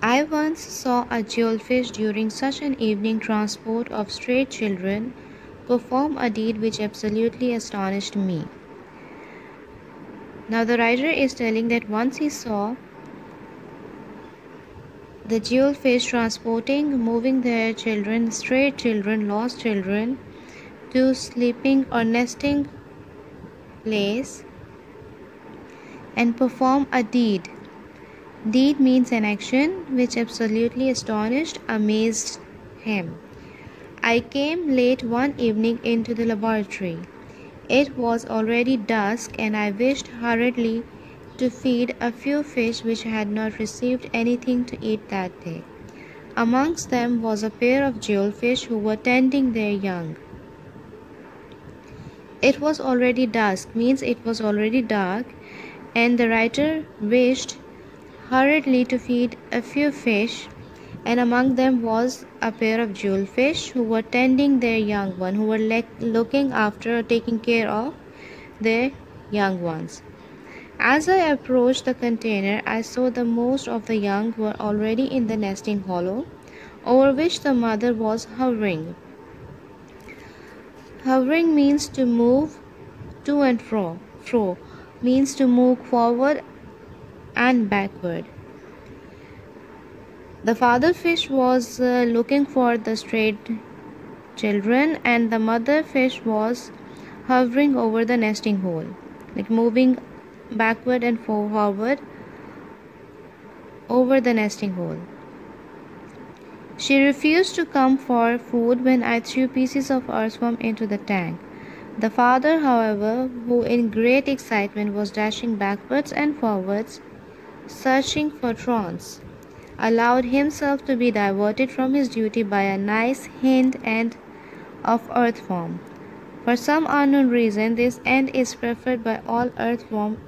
I once saw a jewelfish during such an evening transport of stray children perform a deed which absolutely astonished me. Now, the writer is telling that once he saw the jewelfish transporting, moving their children, stray children, lost children, to sleeping or nesting place and perform a deed. Deed means an action which absolutely astonished, amazed him. I came late one evening into the laboratory. It was already dusk, and I wished hurriedly to feed a few fish which had not received anything to eat that day. Amongst them was a pair of jewelfish who were tending their young. It was already dusk, means it was already dark, and the writer wished hurriedly to feed a few fish, and among them was a pair of jewelfish who were tending their young one, who were looking after or taking care of their young ones. As I approached the container, I saw that most of the young were already in the nesting hollow, over which the mother was hovering. Hovering means to move to and fro. Fro means to move forward and backward. The father fish was looking for the strayed children, and the mother fish was hovering over the nesting hole, like moving backward and forward over the nesting hole. She refused to come for food when I threw pieces of earthworm into the tank. The father, however, who in great excitement was dashing backwards and forwards, searching for prawns, allowed himself to be diverted from his duty by a nice hint and of earthworm. For some unknown reason, this end is preferred by all worm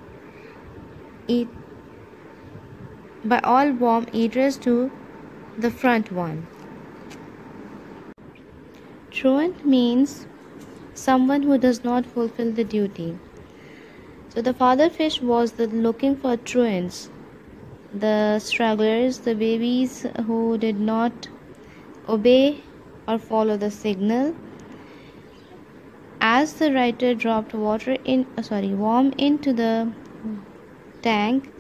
eaters to the front one. Truant means someone who does not fulfill the duty. So the father fish was looking for truants, the stragglers, the babies who did not obey or follow the signal. As the writer dropped worm into the tank,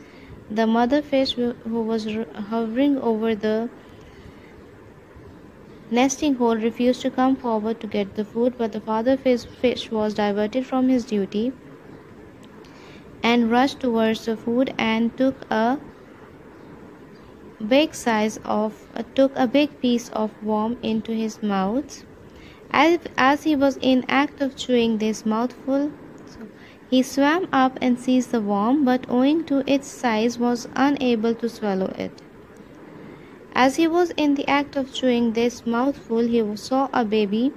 the mother fish who was hovering over the nesting hole refused to come forward to get the food, but the father fish was diverted from his duty and rushed towards the food and took a big piece of worm into his mouth. As he was in act of chewing this mouthful, he swam up and seized the worm, but owing to its size was unable to swallow it. As he was in the act of chewing this mouthful, he saw a baby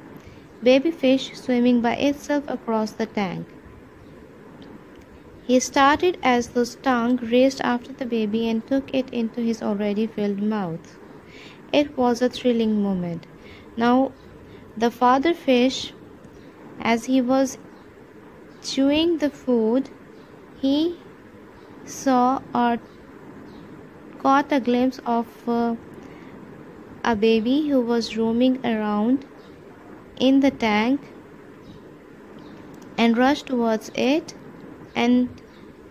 fish swimming by itself across the tank. He started as the tongue raced after the baby and took it into his already filled mouth. It was a thrilling moment. Now, the father fish, as he was chewing the food, he saw or caught a glimpse of a baby who was roaming around in the tank and rushed towards it and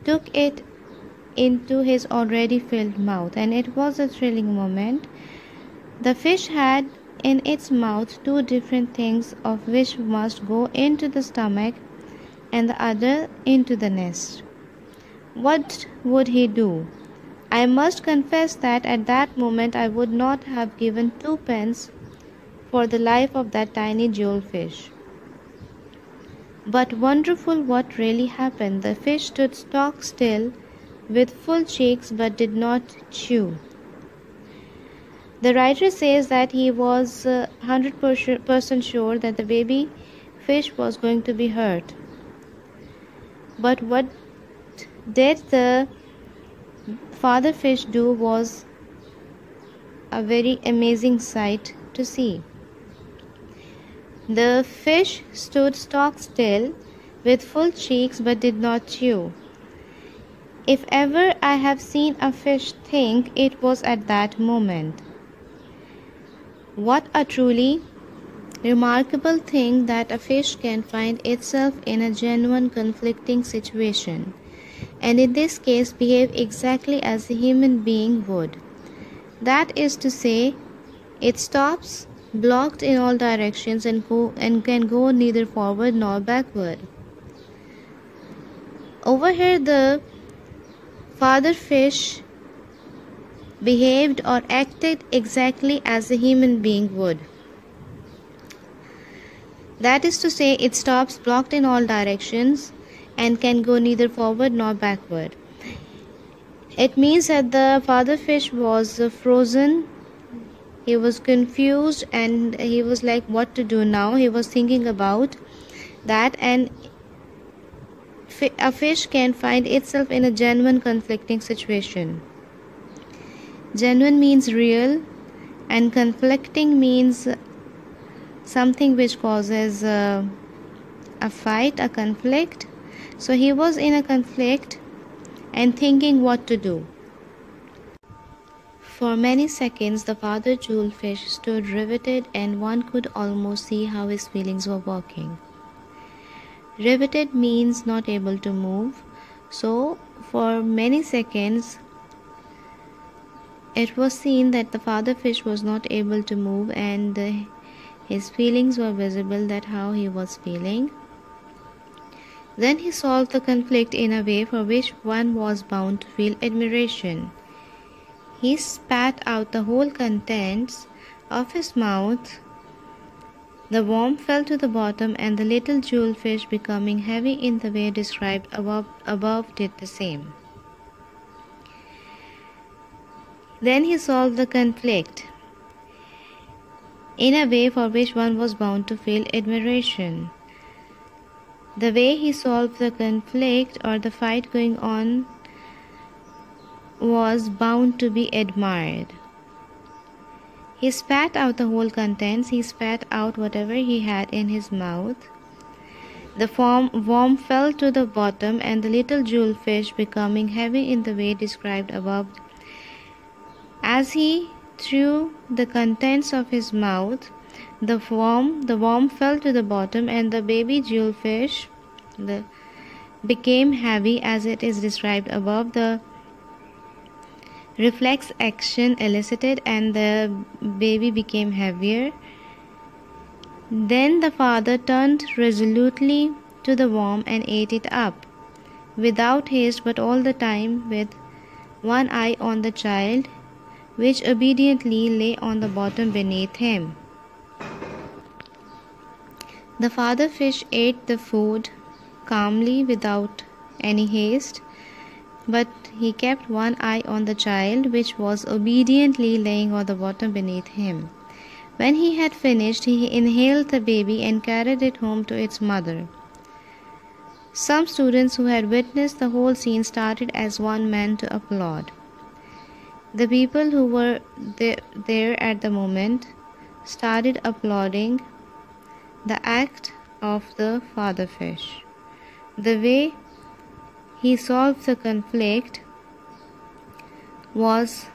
took it into his already filled mouth, and it was a thrilling moment. The fish had in its mouth two different things, of which must go into the stomach and the other into the nest. What would he do? I must confess that at that moment I would not have given 2 pence for the life of that tiny jewelfish. But wonderful what really happened. The fish stood stock still with full cheeks but did not chew. The writer says that he was 100% sure that the baby fish was going to be hurt. But what did the father fish do was a very amazing sight to see. The fish stood stock still with full cheeks but did not chew. If ever I have seen a fish think, it was at that moment. What a truly remarkable thing that a fish can find itself in a genuine conflicting situation, and in this case behave exactly as a human being would. That is to say, it stops, blocked in all directions, and can go neither forward nor backward. Over here, the father fish behaved or acted exactly as a human being would. That is to say, it stops, blocked in all directions, and can go neither forward nor backward. It means that the father fish was frozen. He was confused and he was like, what to do now? He was thinking about that, and a fish can find itself in a genuine conflicting situation. Genuine means real, and conflicting means something which causes a fight, a conflict. So he was in a conflict and thinking what to do. For many seconds the father jewelfish stood riveted, and one could almost see how his feelings were working. Riveted means not able to move. So for many seconds it was seen that the father fish was not able to move, and his feelings were visible, that how he was feeling. Then he solved the conflict in a way for which one was bound to feel admiration. He spat out the whole contents of his mouth. The worm fell to the bottom, and the little jewelfish, becoming heavy in the way described above, did the same. Then he solved the conflict in a way for which one was bound to feel admiration. The way he solved the conflict or the fight going on was bound to be admired. He spat out the whole contents. He spat out whatever he had in his mouth. The worm fell to the bottom, and the little jewelfish, becoming heavy in the way described above, as he threw the contents of his mouth, the worm fell to the bottom, and the baby jewelfish became heavy as it is described above. The reflex action elicited, and the baby became heavier. Then the father turned resolutely to the worm and ate it up, without haste, but all the time with one eye on the child, which obediently lay on the bottom beneath him. The father fish ate the food calmly without any haste, but he kept one eye on the child, which was obediently laying on the bottom beneath him. When he had finished, he inhaled the baby and carried it home to its mother. Some students who had witnessed the whole scene started as one man to applaud. The people who were there at the moment started applauding the act of the father fish. The way he solved the conflict was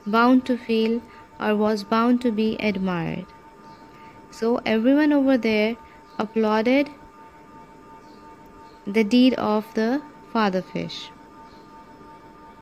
bound to feel or was bound to be admired. So everyone over there applauded the deed of the father fish.